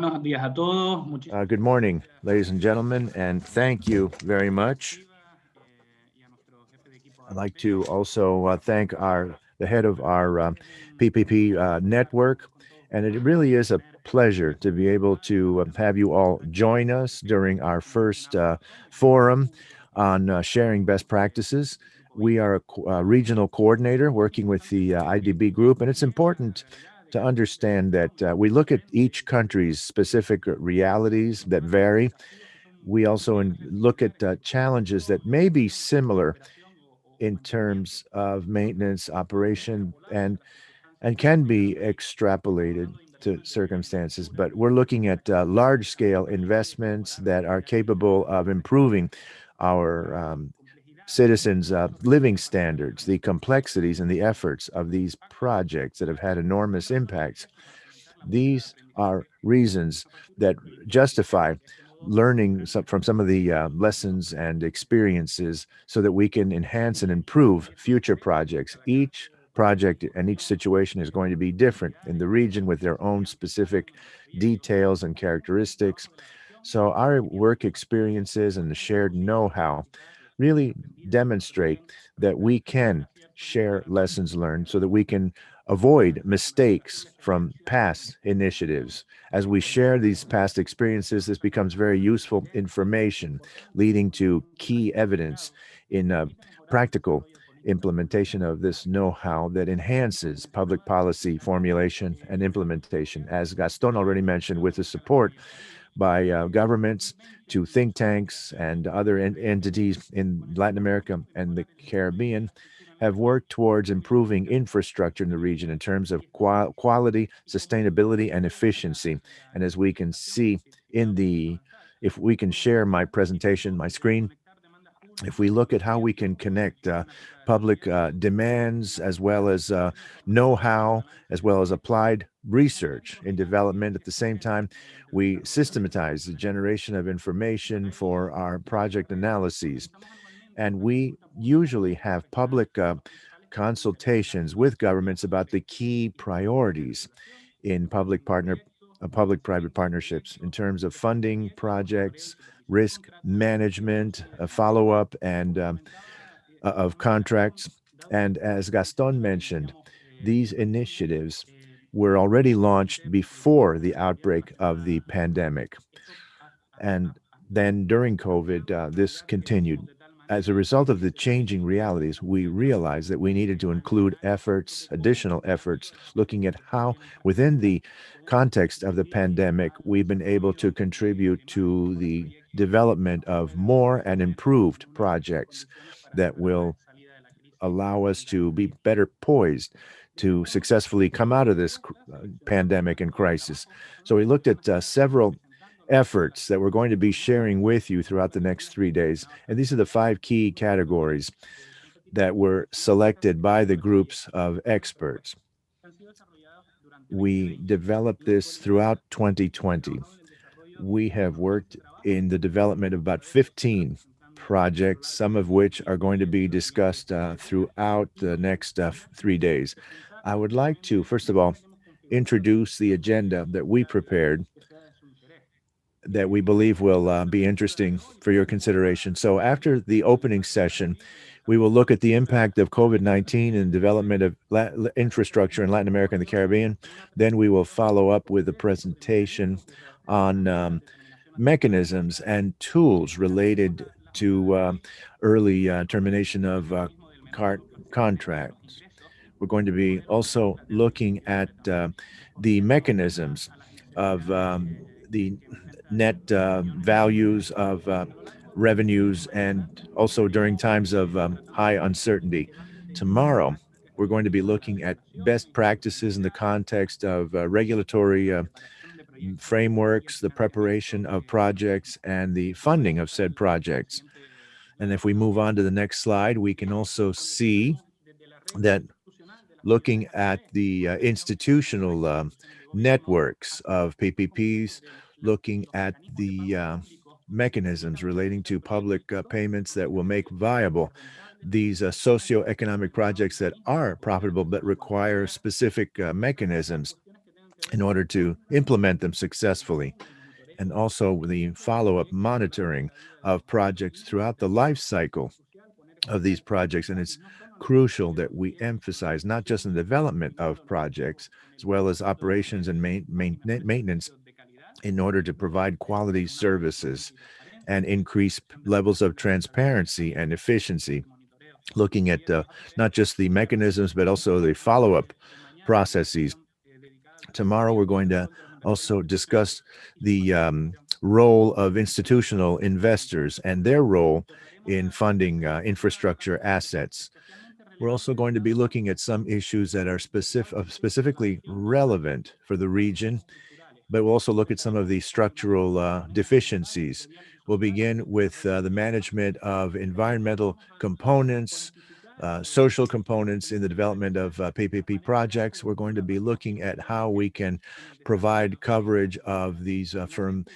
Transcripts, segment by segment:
buenos días a todos. Good morning, ladies and gentlemen, and thank you very much. I'd like to also thank the head of our PPP network, and it really is a pleasure to be able to have you all join us during our first forum on sharing best practices. We are a regional coordinator working with the IDB group, and it's important to understand that we look at each country's specific realities that vary. We also look at challenges that may be similar in terms of maintenance, operation, and can be extrapolated to circumstances. But we're looking at large-scale investments that are capable of improving our citizens' living standards, the complexities and the efforts of these projects that have had enormous impacts. These are reasons that justify learning from some of the lessons and experiences so that we can enhance and improve future projects. Each project and each situation is going to be different in the region with their own specific details and characteristics. So our work experiences and the shared know-how really demonstrate that we can share lessons learned so that we can avoid mistakes from past initiatives. As we share these past experiences, this becomes very useful information, leading to key evidence in practical implementation of this know-how that enhances public policy formulation and implementation. As Gaston already mentioned, with the support by governments to think tanks and other entities in Latin America and the Caribbean, have worked towards improving infrastructure in the region in terms of quality, sustainability, and efficiency. And as we can see if we can share my presentation, my screen, if we look at how we can connect public demands as well as know-how, as well as applied research in development at the same time, we systematize the generation of information for our project analyses. And we usually have public consultations with governments about the key priorities in public-private partnerships in terms of funding projects, risk management, follow-up, and of contracts. And as Gaston mentioned, these initiatives were already launched before the outbreak of the pandemic. And then during COVID, this continued. As a result of the changing realities, we realized that we needed to include additional efforts, looking at how, within the context of the pandemic, we've been able to contribute to the development of more and improved projects that will allow us to be better poised to successfully come out of this pandemic and crisis. So we looked at several efforts that we're going to be sharing with you throughout the next 3 days. And these are the 5 key categories that were selected by the groups of experts. We developed this throughout 2020. We have worked in the development of about 15 projects, some of which are going to be discussed throughout the next 3 days. I would like to, first of all, introduce the agenda that we prepared that we believe will be interesting for your consideration. So after the opening session, we will look at the impact of COVID-19 and development of infrastructure in Latin America and the Caribbean. Then we will follow up with a presentation on mechanisms and tools related to early termination of contracts. We're going to be also looking at the mechanisms of the net values of revenues and also during times of high uncertainty. Tomorrow, we're going to be looking at best practices in the context of regulatory frameworks, the preparation of projects, and the funding of said projects. And if we move on to the next slide, we can also see that looking at the institutional networks of PPPs, looking at the mechanisms relating to public payments that will make viable these socioeconomic projects that are profitable but require specific mechanisms. in order to implement them successfully, and also the follow-up monitoring of projects throughout the life cycle of these projects. And it's crucial that we emphasize not just the development of projects, as well as operations and maintenance in order to provide quality services and increase levels of transparency and efficiency, looking at not just the mechanisms, but also the follow-up processes. Tomorrow, we're going to also discuss the role of institutional investors and their role in funding infrastructure assets. We're also going to be looking at some issues that are specifically relevant for the region, but we'll also look at some of the structural deficiencies. We'll begin with the management of environmental components, social components in the development of PPP projects. We're going to be looking at how we can provide coverage of these firm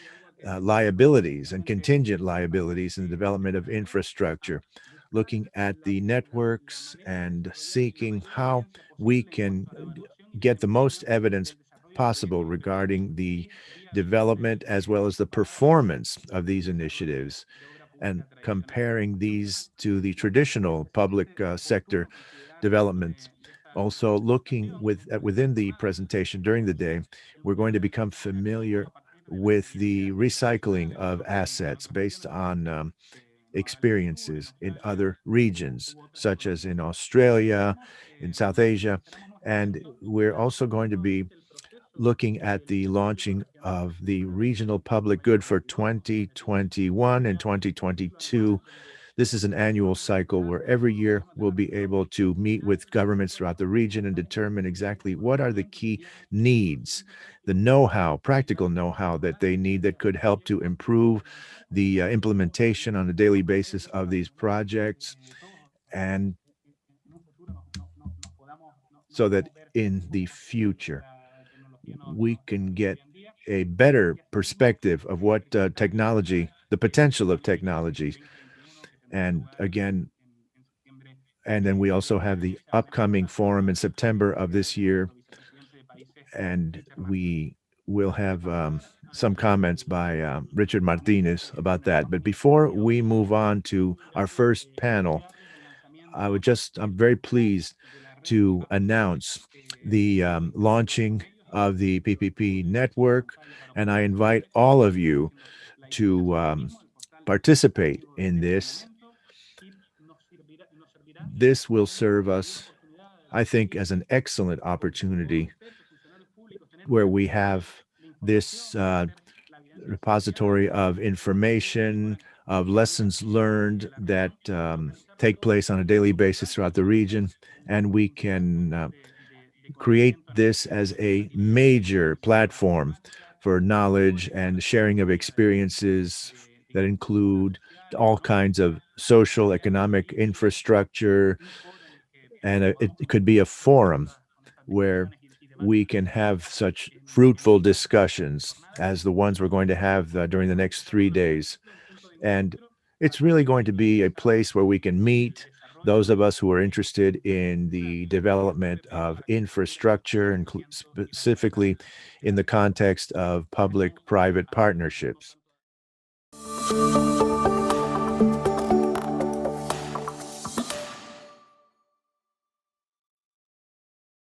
liabilities and contingent liabilities in the development of infrastructure, looking at the networks and seeking how we can get the most evidence possible regarding the development as well as the performance of these initiatives, and comparing these to the traditional public sector developments. Also, looking within the presentation during the day, we're going to become familiar with the recycling of assets based on experiences in other regions, such as in Australia, in South Asia. And we're also going to be looking at the launching of the regional public good for 2021 and 2022. This is an annual cycle where every year we'll be able to meet with governments throughout the region and determine exactly what are the key needs, the know-how, practical know-how that they need that could help to improve the implementation on a daily basis of these projects, and so that in the future we can get a better perspective of what technology, the potential of technology. And again, and then we also have the upcoming forum in September of this year, and we will have some comments by Richard Martinez about that. But before we move on to our first panel, I'm very pleased to announce the launching of the PPP network, and I invite all of you to participate in this. This will serve us, I think, as an excellent opportunity where we have this repository of information, of lessons learned that take place on a daily basis throughout the region, and we can create this as a major platform for knowledge and sharing of experiences that include all kinds of social, economic infrastructure, and it could be a forum where we can have such fruitful discussions as the ones we're going to have during the next 3 days. And it's really going to be a place where we can meet those of us who are interested in the development of infrastructure, and specifically in the context of public-private partnerships.